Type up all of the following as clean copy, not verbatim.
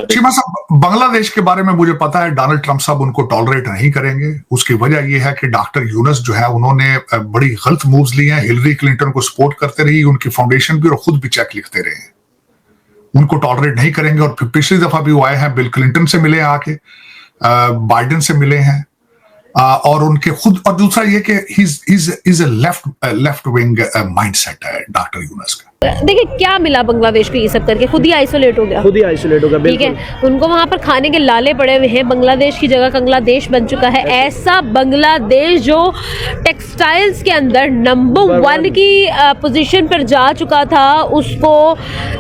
सीमा साहब, बांग्लादेश के बारे में मुझे पता है डोनाल्ड ट्रंप साहब उनको टॉलरेट नहीं करेंगे। उसकी वजह यह है कि डॉक्टर यूनुस जो है उन्होंने बड़ी गलत मूव्स लिए हैं, हिलरी क्लिंटन को सपोर्ट करते रही, उनकी फाउंडेशन भी और खुद भी चेक लिखते रहे। उनको टॉलरेट नहीं करेंगे। और पिछली दफा भी वो आए हैं, बिल क्लिंटन से मिले, आके बाइडेन से मिले हैं, और उनके खुद, और दूसरा ये कि is a left wing mindset है डॉक्टर यूनुस का। देखिए क्या मिला बांग्लादेश को ये सब करके, खुद ही आइसोलेट हो गया, ठीक है। उनको वहां पर खाने के लाले पड़े हुए हैं, बांग्लादेश की जगह बांग्लादेश बन चुका है। ऐसा बांग्लादेश जो टेक्सटाइल्स के अंदर नंबर 1 की पोजीशन पर जा चुका था, उसको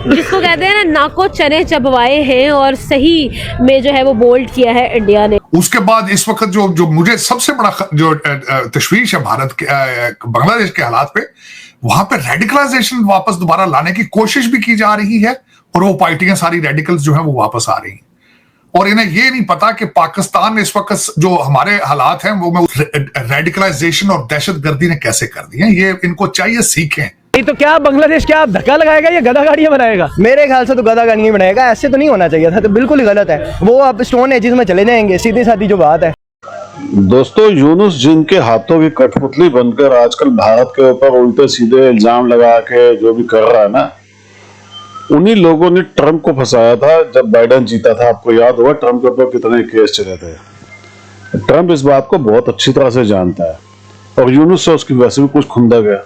जिसको कहते हैं ना नाको चने चबवाए हैं, और सही में जो है वो बोल्ड किया है इंडिया ने। उसके बाद इस वक्त जो मुझे सबसे बड़ा जो तशवीश है भारत के बांग्लादेश के हालात पे, वहां पे रेडिकलाइजेशन वापस दोबारा लाने की कोशिश भी की जा रही है, और वो पार्टियां सारी रेडिकल्स जो है वो वापस आ रही हैं। और इन्हें ये नहीं पता कि पाकिस्तान में इस वक्त जो हमारे हालात हैं वो रेडिकलाइजेशन और दहशतगर्दी ने कैसे कर दी है। ये इनको चाहिए सीखें। तो क्या बांग्लादेश क्या धक्का लगाएगा या गधा गाड़ियां बनाएगा? मेरे ख्याल से तो गधा गाड़ियां बनाएगा, ऐसे तो नहीं होना चाहिए था, तो बिल्कुल ही गलत है। वो अब स्टोन एजेस में चले जाएंगे, सीधी सादी जो बात है। दोस्तों, यूनुस जिनके हाथों की कठपुतली बनकर आजकल भारत के ऊपर उल्टे सीधे इल्जाम लगा के जो भी कर रहा है ना, उन्हीं लोगों ने ट्रंप को फंसाया था जब बाइडेन जीता था। आपको याद होगा ट्रंप के ऊपर कितने केस चले थे। ट्रंप इस बात को बहुत अच्छी तरह से जानता है, और यूनुस से उसकी वैसे भी कुछ खुंदक है,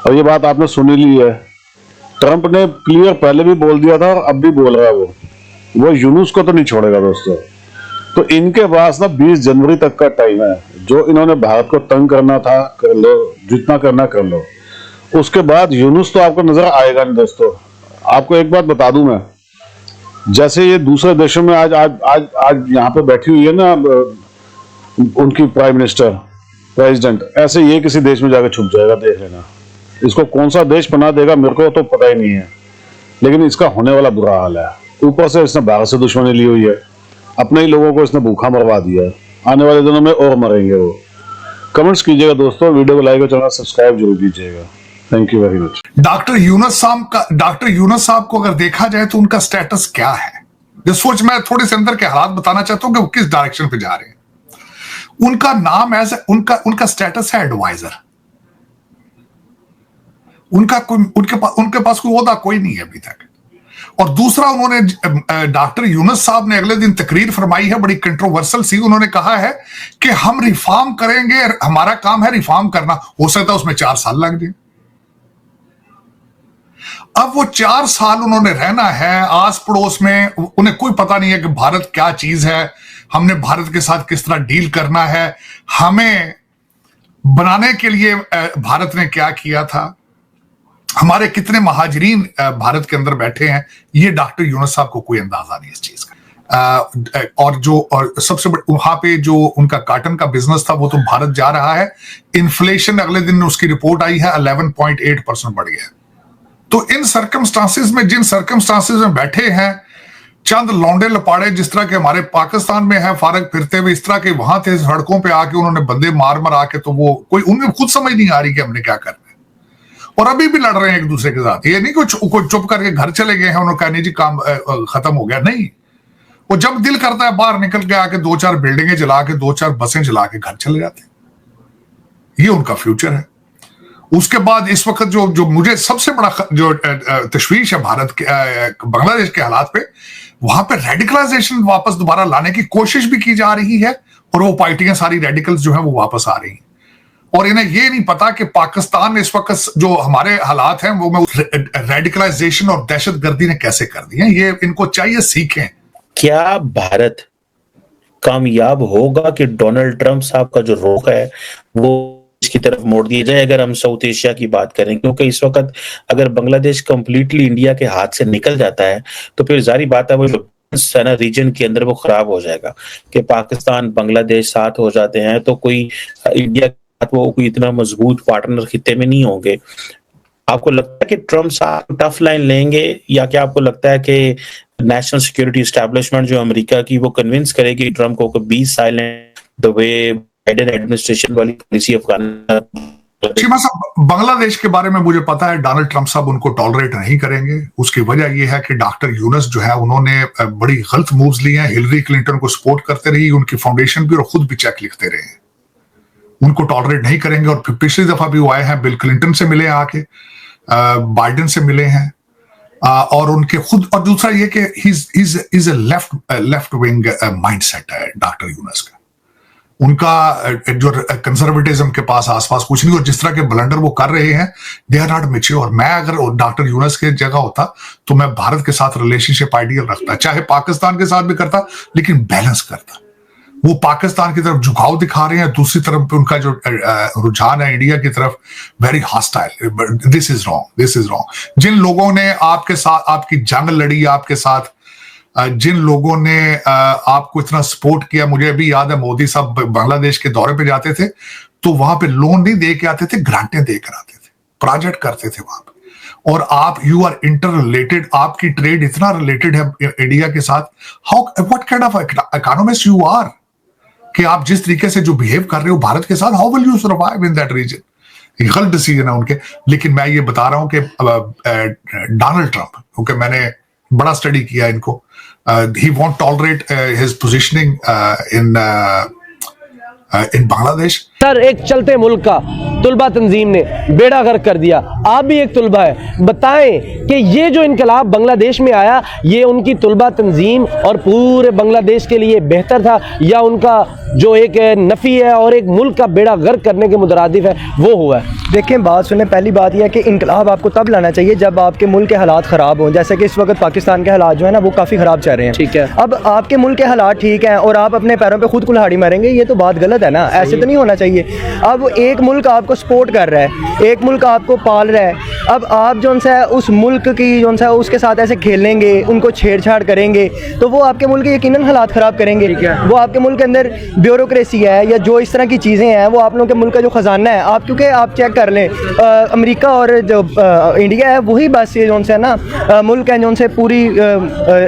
और ये बात आपने सुनी ली है। ट्रंप ने क्लियर पहले भी बोल दिया था और अब भी बोल रहा है वो यूनुस को तो नहीं छोड़ेगा दोस्तों। तो इनके पास ना 20 जनवरी तक का टाइम है, जो इन्होंने भारत को तंग करना था कर लो, जितना करना कर लो। उसके बाद यूनुस तो आपको नजर आएगा नहीं दोस्तों। आपको एक बात बता दूं मैं, जैसे ये दूसरे देशों में आज आज आज आज यहाँ पे बैठी हुई है ना उनकी प्राइम मिनिस्टर प्रेसिडेंट, ऐसे ये किसी देश में जाकर छुप जाएगा, देख लेना। इसको कौन सा देश पनाह देगा मेरे को तो पता ही नहीं है, लेकिन इसका होने वाला बुरा हाल है। ऊपर से इसने भारत से दुश्मनी ली हुई है, अपने ही लोगों को इसने भूखा मरवा दिया है। आने वाले दिनों में और मरेंगे वो। कमेंट्स कीजिएगा दोस्तों, वीडियो को लाइक और चैनल सब्सक्राइब जरूर कीजिएगा। Thank you very much. Doctor Yunus साहब को अगर देखा जाए तो उनका स्टेटस क्या है, जो सोच मैं थोड़े से अंदर के हालात बताना चाहता हूं कि वो किस डायरेक्शन पे जा रहे हैं। उनका नाम उनका स्टेटस है एडवाइजर। उनके पास कोई ओहदा कोई नहीं है अभी तक। और दूसरा, उन्होंने डॉक्टर यूनुस साहब ने अगले दिन तकरीर फरमाई है, बड़ी कंट्रोवर्शियल सी। उन्होंने कहा है कि हम रिफॉर्म करेंगे, हमारा काम है रिफॉर्म करना। हो सकता है उसमें 4 साल लग जाए। अब वो 4 साल उन्होंने रहना है आस पड़ोस में, उन्हें कोई पता नहीं है कि भारत क्या चीज है, हमने भारत के साथ किस तरह डील करना है, हमें बनाने के लिए भारत ने क्या किया था, हमारे कितने महाजरीन भारत के अंदर बैठे हैं। ये डॉक्टर यूनुस साहब को कोई अंदाजा नहीं इस चीज का। और सबसे बड़ा वहां पे जो उनका कॉटन का बिजनेस था वो तो भारत जा रहा है। इन्फ्लेशन अगले दिन उसकी रिपोर्ट आई है 11.8% बढ़ गया। तो इन सर्कमस्टांसिस में, जिन सर्कमस्टांसिस में बैठे हैं चंद लौंडे लपाड़े, जिस तरह के हमारे पाकिस्तान में है फारग फिरते हुए, इस तरह के वहां थे सड़कों पे आके उन्होंने बंदे मार आके, तो वो कोई उन्हें खुद समझ नहीं आ रही कि हमने क्या करना है। और अभी भी लड़ रहे हैं एक दूसरे के साथ। ये नहीं कोई चुप करके घर चले गए हैं, उन्होंने कहा नहीं जी काम खत्म हो गया, नहीं। वो जब दिल करता है बाहर निकल के आके 2-4 बिल्डिंगें जला के 2-4 बसें जला के घर चले जाते हैं। ये उनका फ्यूचर है। उसके बाद इस वक्त जो मुझे सबसे बड़ा जो तशवीश है भारत के बांग्लादेश के हालात पे, वहां पे रेडिकलाइजेशन वापस दोबारा लाने की कोशिश भी की जा रही है, और वो पार्टियां सारी रेडिकल्स जो है वो वापस आ रही हैं। और इन्हें ये नहीं पता कि पाकिस्तान में इस वक्त जो हमारे हालात हैं वो रेडिकलाइजेशन और दहशतगर्दी ने कैसे कर दी है। ये इनको चाहिए सीखें। क्या भारत कामयाब होगा कि डोनाल्ड ट्रंप साहब का जो रुख है वो इसकी तरफ मोड़ दिया जाए, अगर हम साउथ एशिया की बात करें? क्योंकि इस वक्त अगर बांग्लादेश कंप्लीटली इंडिया के हाथ से निकल जाता है तो फिर जारी बात है वो सेना रीजन के अंदर वो खराब हो जाएगा कि पाकिस्तान बांग्लादेश साथ हो जाते हैं तो कोई इंडिया वो कोई इतना मजबूत पार्टनर खित्ते में नहीं होंगे। आपको लगता है कि ट्रंप साहब टफ लाइन लेंगे, या क्या आपको लगता है कि नेशनल सिक्योरिटी एस्टैब्लिशमेंट जो अमेरिका की वो कन्विंस करेगी ट्रंप को कि be silent the way Biden administration वाली पॉलिसी अफगानिस्तान चीमा साहब, बांग्लादेश के बारे में मुझे पता है डोनाल्ड ट्रंप साहब उनको टॉलरेट नहीं करेंगे। उसकी वजह यह है कि डॉक्टर यूनुस जो है उन्होंने बड़ी गलत मूव्स लिए हैं। हिलरी क्लिंटन को सपोर्ट करते रही, उनकी फाउंडेशन भी और खुद भी चेक लिखते रहे हैं। उनको टॉलरेट नहीं करेंगे। और पिछली दफा भी वो आए हैं, बिल क्लिंटन से मिले, आके बाइडेन से मिले हैं, और उनके खुद। और दूसरा ये कि is a left wing mindset है डॉक्टर यूनुस का। उनका जो कंजर्वेटिज्म के पास आसपास कुछ नहीं। और जिस तरह के ब्लंडर वो कर रहे हैं, दे आर नॉट मैच्योर। मैं अगर डॉक्टर यूनुस के जगह होता तो मैं भारत के साथ रिलेशनशिप आइडियल रखता, चाहे पाकिस्तान के साथ भी करता, लेकिन बैलेंस करता। वो पाकिस्तान की तरफ झुकाव दिखा रहे हैं, दूसरी तरफ पे उनका जो रुझान है इंडिया की तरफ, very hostile. This is wrong. जिन लोगों ने आपके साथ आपकी जंग लड़ी, आपके साथ जिन लोगों ने आपको इतना सपोर्ट किया, मुझे अभी याद है मोदी साहब बांग्लादेश के दौरे पे जाते थे तो वहां पे लोन नहीं दे के आते थे, ग्रांटें दे कर आते थे, प्रोजेक्ट करते थे वहां पे। और आप you are inter related trade इतना रिलेटेड है इंडिया के साथ। How what kind of economist you are कि आप जिस तरीके से जो बिहेव कर रहे हो भारत के साथ, how will you survive in that region. गलत डिसीजन है उनके। लेकिन मैं ये बता रहा हूं कि डोनाल्ड ट्रंप, क्योंकि मैंने बड़ा स्टडी किया इनको, he won't tolerate his positioning in Bangladesh। Sir, एक चलते मुल्क का तुलबा तंजीम ने बेड़ा गर्क कर दिया। आप भी एक तुलबा है, बताएं कि ये जो इनकलाब बांग्लादेश में आया, ये उनकी तुलबा तंजीम और पूरे बांग्लादेश के लिए बेहतर था, या उनका जो एक नफ़ी है और एक मुल्क का बेड़ा गर्क करने के मुतरादिफ है वो हुआ है? देखें, बात सुने, पहली बात यह है कि इनकलाब आपको तब लाना चाहिए जब आपके मुल्क के हालात ख़राब हों। जैसे कि इस वक्त पाकिस्तान के हालात जो है ना वो काफ़ी ख़राब चल रहे हैं। ठीक है। अब आपके मुल्क के हालात ठीक हैं और आप अपने पैरों पे खुद कुल्हाड़ी मारेंगे, ये तो बात गलत है ना। ऐसे तो नहीं होना चाहिए। अब एक मुल्क आपको सपोर्ट कर रहा है, एक मुल्क आपको पाल रहा है, अब आप जो सा उस मुल्क की जो सा उसके साथ ऐसे खेलेंगे, उनको छेड़छाड़ करेंगे, तो वो आपके मुल्क के यकीनन हालात ख़राब करेंगे। वो आपके मुल्क के अंदर ब्यूरोक्रेसी है या जो इस तरह की चीज़ें हैं, वो आप लोगों के मुल्क का जो ख़जाना है, आप क्योंकि आप चेक कर लें, अमेरिका और जो इंडिया है वही बस ये जो सा ना मुल्क है जो से पूरी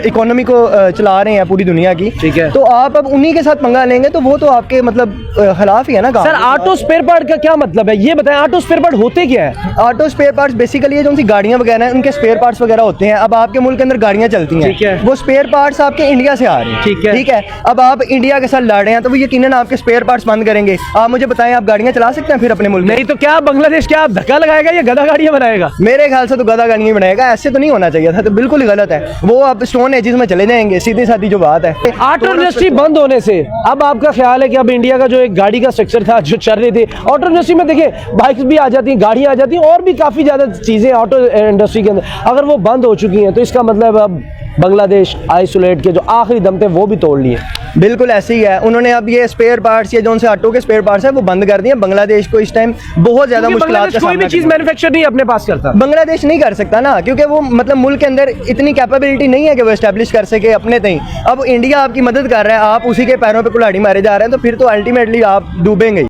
इकोनॉमी को चला रहे हैं पूरी दुनिया की। ठीक है। तो आप अब उन्हीं के साथ पंगा लेंगे तो वो तो आपके मतलब खिलाफ ही है ना। सर, ऑटो स्पेयर पार्ट का क्या मतलब है, ये बताएं। ऑटो स्पेयर पार्ट होते क्या है? ऑटो स्पेयर पार्ट्स बेसिकली जो सी गाड़ियां वगैरह हैं उनके स्पेयर पार्ट्स वगैरह होते हैं। अब आपके मुल्क के अंदर गाड़ियां चलती हैं, ठीक है। वो स्पेयर पार्ट्स आपके इंडिया से आ रहे हैं। ठीक है। अब आप इंडिया के साथ लड़ रहे हैं तो वो यकीनन आपके स्पेयर पार्ट्स बंद करेंगे। आप मुझे बताएं, आप गाड़ियां चला सकते हैं फिर अपने मुल्क में? नहीं तो क्या बांग्लादेश क्या धक्का लगाएगा या गधा गाड़ियां बनाएगा? मेरे ख्याल से तो गधा गाड़ियां बनाएगा। ऐसे तो नहीं होना चाहिए था, तो बिल्कुल ही गलत है। वो अब स्टोन एजेस में चले जाएंगे, सीधी सादी जो बात है। ऑटो इंडस्ट्री बंद होने से अब आपका ख्याल है कि अब इंडिया का जो एक गाड़ी का स्ट्रक्चर था जो चल रहे थे, ऑटो इंडस्ट्री में देखिए बाइक्स भी आ जाती हैं, गाड़ियां आ जाती हैं, और भी काफ़ी ज़्यादा चीज़ें ऑटो इंडस्ट्री के अंदर अगर वो बंद हो चुकी हैं तो इसका मतलब अब बांग्लादेश आइसोलेट के जो आखिरी दम थे वो भी तोड़ लिए। बिल्कुल ऐसे ही है। उन्होंने अब ये स्पेयर पार्ट्स या जो उनसे ऑटो के स्पेयर पार्ट्स है वो बंद कर दिए। बांग्लादेश को इस टाइम बहुत ज्यादा मुश्किलात का कोई भी चीज मैन्युफैक्चर नहीं अपने पास करता। बांग्लादेश नहीं कर सकता ना, क्योंकि वो मतलब मुल्क के अंदर इतनी कैपेबिलिटी नहीं है कि वो एस्टेब्लिश कर सके अपने तई। अब इंडिया आपकी मदद कर रहा है, आप उसी के पैरों पे कुल्हाड़ी मारे जा रहे हैं, तो फिर तो अल्टीमेटली आप डूबेंगे।